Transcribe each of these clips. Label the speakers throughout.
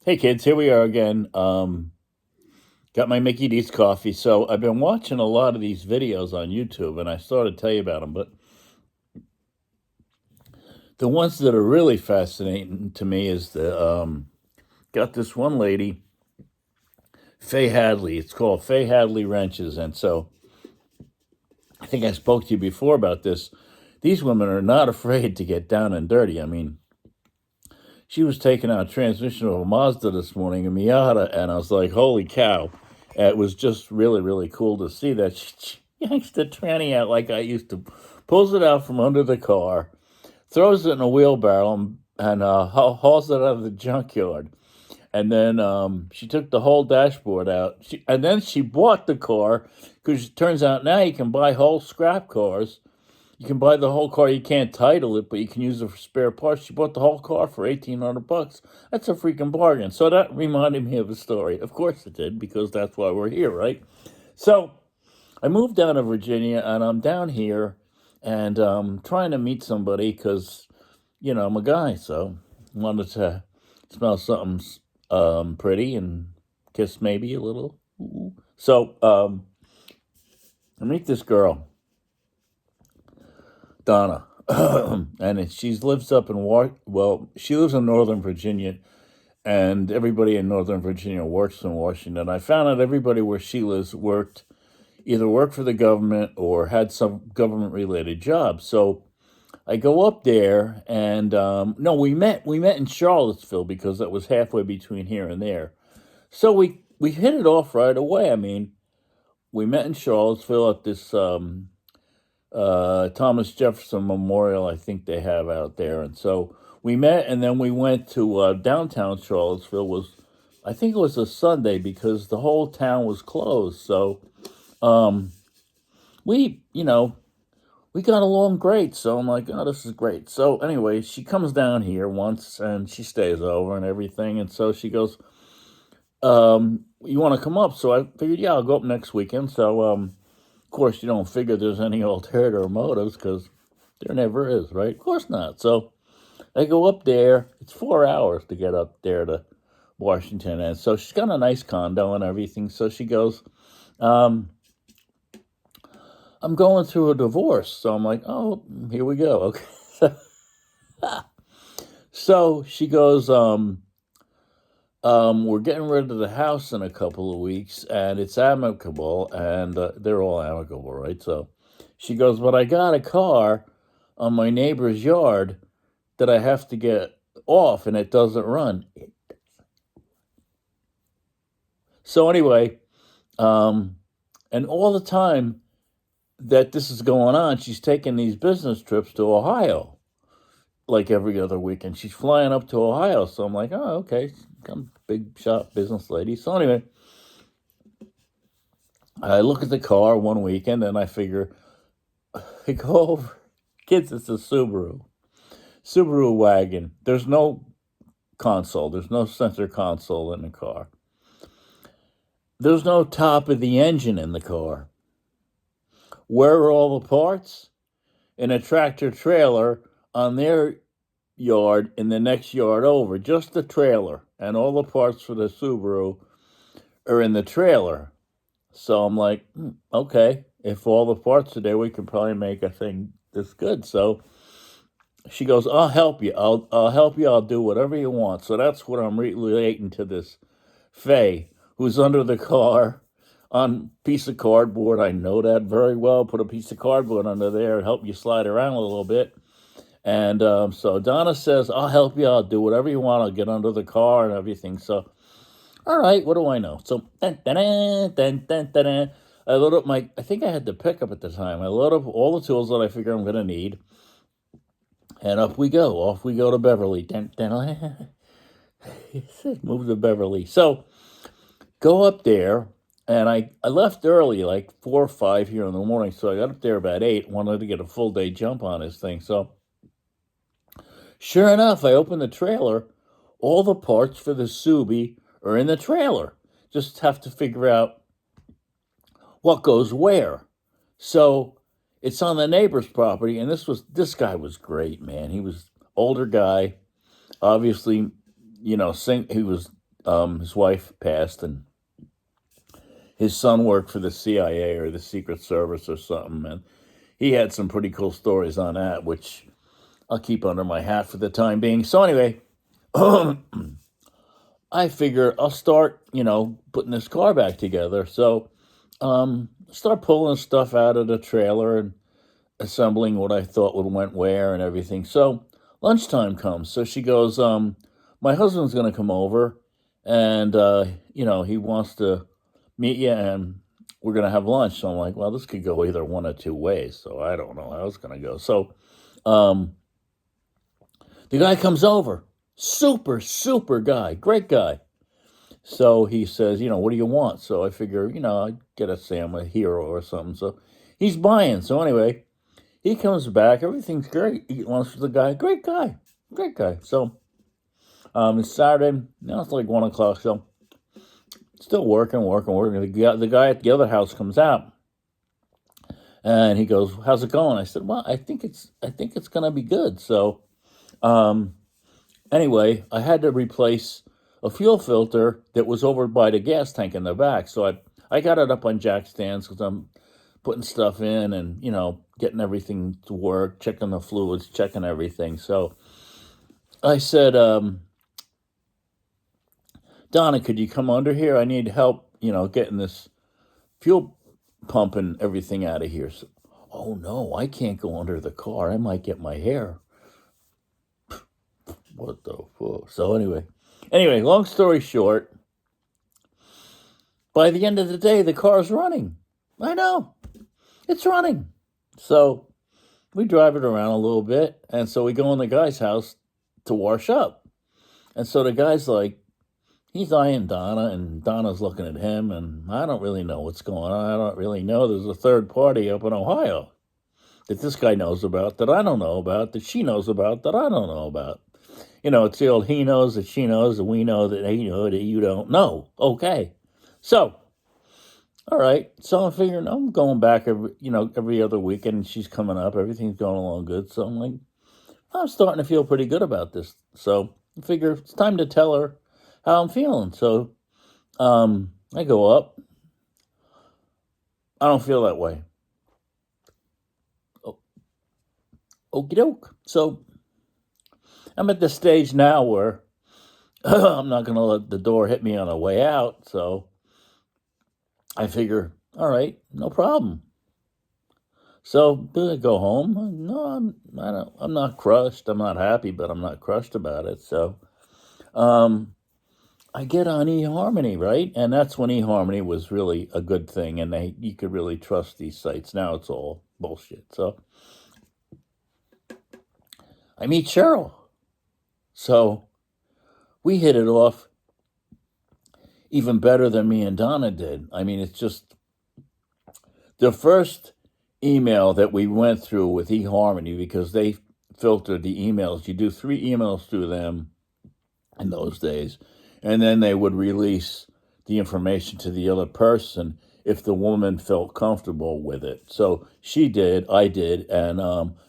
Speaker 1: Hey kids, here we are again. Got my Mickey D's coffee. So I've been watching a lot of these videos on YouTube, and I started to tell you about them. But the ones that are really fascinating to me is got this one lady, Faye Hadley. It's called Faye Hadley Wrenches, and so I think I spoke to you before about this. These women are not afraid to get down and dirty. I mean, she was taking out transmission of a Mazda this morning, a Miata, and I was like, holy cow. It was just really, really cool to see that. She yanks the tranny out like I used to, pulls it out from under the car, throws it in a wheelbarrow, and hauls it out of the junkyard. And then she took the whole dashboard out. And then she bought the car, because it turns out now you can buy whole scrap cars. You can buy the whole car. You can't title it, but you can use it for spare parts. She bought the whole car for $1,800. That's a freaking bargain. So that reminded me of a story. Of course it did, because that's why we're here, right? So I moved down to Virginia, and I'm down here, and trying to meet somebody because, I'm a guy. So I wanted to smell something pretty and kiss maybe a little. So I meet this girl, Donna, and she lives up in she lives in Northern Virginia, and everybody in Northern Virginia works in Washington. I found out everybody where she lives either worked for the government or had some government-related job. So I go up there, and no, we met in Charlottesville because that was halfway between here and there. So we hit it off right away. I mean, we met in Charlottesville at this Thomas Jefferson Memorial, I think they have out there. And so we met, and then we went to downtown Charlottesville. I think it was a Sunday because the whole town was closed. So we, we got along great. So I'm like, oh, this is great. So anyway, she comes down here once, and she stays over and everything. And so she goes, you want to come up? So I figured, yeah, I'll go up next weekend. So, of course, you don't figure there's any ulterior motives because there never is, right? Of course not. So I go up there. It's 4 hours to get up there to Washington. And so she's got a nice condo and everything. So she goes, I'm going through a divorce. So I'm like, oh, here we go. Okay. So she goes, we're getting rid of the house in a couple of weeks, and it's amicable, and they're all amicable, right? So she goes, but I got a car on my neighbor's yard that I have to get off, and it doesn't run. So anyway, and all the time that this is going on, she's taking these business trips to Ohio, like every other weekend. She's flying up to Ohio. So I'm like, oh, okay. I'm a big shot business lady. So anyway, I look at the car one weekend and I figure, I go over, kids, it's a Subaru wagon. There's no console. There's no center console in the car. There's no top of the engine in the car. Where are all the parts? In a tractor trailer on their yard in the next yard over, just the trailer, and all the parts for the Subaru are in the trailer. So I'm like, okay, if all the parts are there, we can probably make a thing this good. So she goes, I'll help you. I'll help you. I'll do whatever you want. So that's what I'm relating to this Faye, who's under the car on a piece of cardboard. I know that very well. Put a piece of cardboard under there and help you slide around a little bit. And so Donna says, I'll help you. I'll do whatever you want. I'll get under the car and everything. So, all right, what do I know? So, I load up I think I had the pickup at the time. I load up all the tools that I figure I'm going to need. And up we go. Off we go to Beverly. Move to Beverly. So, go up there. And I left early, like 4 or 5 here in the morning. So I got up there about 8. Wanted to get a full day jump on this thing. So, sure enough, I opened the trailer. All the parts for the Subi are in the trailer. Just have to figure out what goes where. So it's on the neighbor's property, and this guy was great, man. He was older guy, obviously, he was, his wife passed, and his son worked for the CIA or the Secret Service or something, and he had some pretty cool stories on that, which I'll keep under my hat for the time being. So anyway, I figure I'll start, putting this car back together. So start pulling stuff out of the trailer and assembling what I thought would went where and everything. So lunchtime comes. So she goes, my husband's going to come over, and, he wants to meet you, and we're going to have lunch. So I'm like, well, this could go either one of two ways. So I don't know how it's going to go. So the guy comes over. Super, super guy. Great guy. So he says, what do you want? So I figure, I'd get a sandwich, hero or something. So he's buying. So anyway, he comes back. Everything's great. Eat lunch with the guy. Great guy. Great guy. So it's Saturday. Now it's like 1 o'clock. So still working. The guy at the other house comes out. And he goes, how's it going? I said, well, I think it's going to be good. So anyway, I had to replace a fuel filter that was over by the gas tank in the back. So I got it up on jack stands because I'm putting stuff in and, getting everything to work, checking the fluids, checking everything. So I said, Donna, could you come under here? I need help, getting this fuel pump and everything out of here. So, oh, no, I can't go under the car. I might get my hair. What the fuck? So anyway, long story short, by the end of the day, the car's running. I know. It's running. So we drive it around a little bit. And so we go in the guy's house to wash up. And so the guy's like, he's eyeing Donna, and Donna's looking at him, and I don't really know what's going on. I don't really know. There's a third party up in Ohio that this guy knows about, that I don't know about, that she knows about, that I don't know about. It's the old he knows that she knows, and we know that he knows that you don't know. Okay. So, all right. So I'm figuring I'm going back every other weekend, and she's coming up. Everything's going along good. So I'm like, I'm starting to feel pretty good about this. So I figure it's time to tell her how I'm feeling. So I go up. I don't feel that way. Okie doke. So I'm at the stage now where I'm not going to let the door hit me on the way out. So I figure, all right, no problem. So I go home. No, I'm not crushed. I'm not happy, but I'm not crushed about it. So I get on eHarmony, right? And that's when eHarmony was really a good thing, and you could really trust these sites. Now it's all bullshit. So I meet Cheryl. So we hit it off even better than me and Donna did. I mean, it's just the first email that we went through with eHarmony, because they filtered the emails. You do 3 emails through them in those days, and then they would release the information to the other person if the woman felt comfortable with it. So she did, I did, and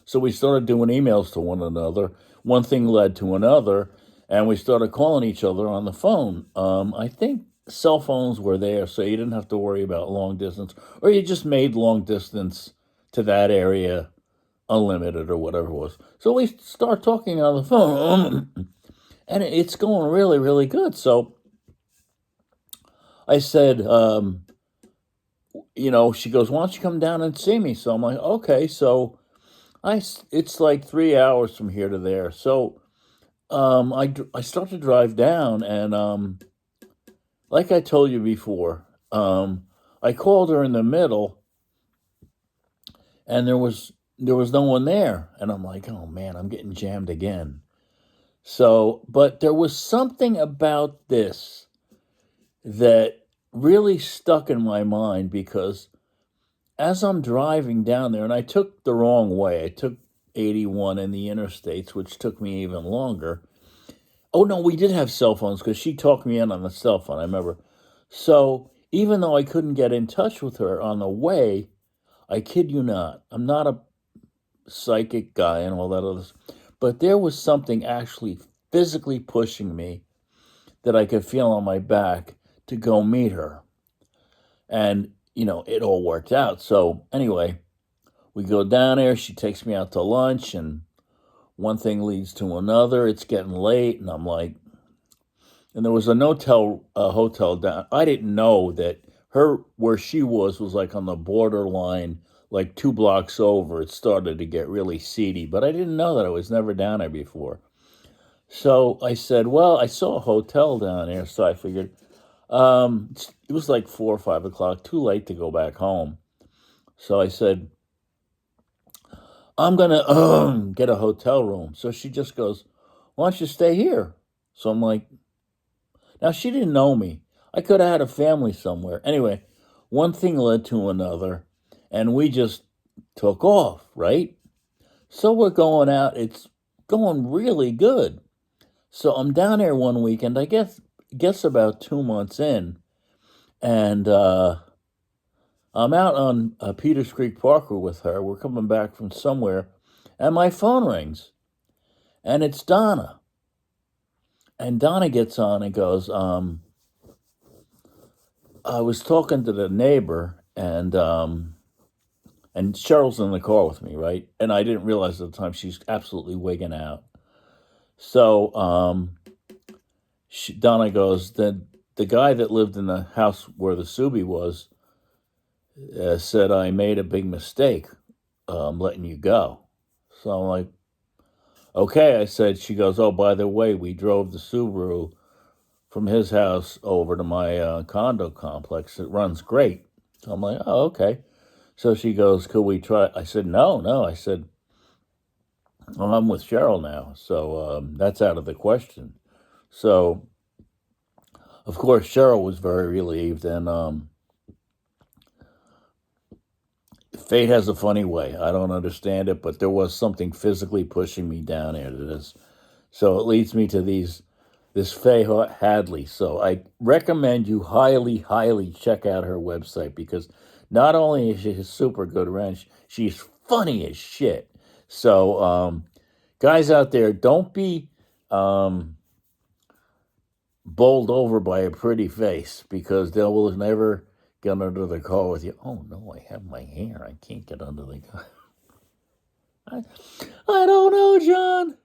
Speaker 1: so we started doing emails to one another. One thing led to another, and we started calling each other on the phone. I think cell phones were there, so you didn't have to worry about long distance, or you just made long distance to that area unlimited or whatever it was. So we start talking on the phone, and it's going really, really good. So I said, she goes, why don't you come down and see me? So I'm like, okay. So it's like 3 hours from here to there. So I start to drive down, and like I told you before, I called her in the middle, and there was no one there, and I'm like, oh man, I'm getting jammed again. So, but there was something about this that really stuck in my mind, because as I'm driving down there, and I took the wrong way, I took 81 in the interstates, which took me even longer. Oh no, we did have cell phones, because she talked me in on the cell phone, I remember. So even though I couldn't get in touch with her on the way, I kid you not, I'm not a psychic guy and all that other stuff, but there was something actually physically pushing me that I could feel on my back to go meet her. And, it all worked out. So anyway, we go down there. She takes me out to lunch, and one thing leads to another. It's getting late, and I'm like, and there was a hotel down. I didn't know that where she was like on the borderline, like 2 blocks over. It started to get really seedy, but I didn't know that. I was never down there before. So I said, well, I saw a hotel down there, so I figured it was like 4 or 5 o'clock, too late to go back home. So I said, I'm gonna get a hotel room. So she just goes, why don't you stay here? So I'm like, now she didn't know me. I could have had a family somewhere. Anyway, one thing led to another, and we just took off, right? So we're going out. It's going really good. So I'm down there one weekend, I guess about 2 months in, and I'm out on Peters Creek Parkway with her. We're coming back from somewhere, and my phone rings, and it's Donna. And Donna gets on and goes, I was talking to the neighbor, and Cheryl's in the car with me, right? And I didn't realize at the time she's absolutely wigging out. So Donna goes, the guy that lived in the house where the Subi was said I made a big mistake letting you go. So I'm like, okay. I said, she goes, oh, by the way, we drove the Subaru from his house over to my condo complex. It runs great. So I'm like, oh, okay. So she goes, could we try? I said, no. I said, well, I'm with Cheryl now. So that's out of the question. So, of course, Cheryl was very relieved. And fate has a funny way. I don't understand it, but there was something physically pushing me down there to this. So it leads me to this Faye Hadley. So I recommend you highly, highly check out her website, because not only is she a super good wrench, she's funny as shit. So, guys out there, don't be bowled over by a pretty face, because they will never get under the car with you. Oh no, I have my hair. I can't get under the car. I don't know, John.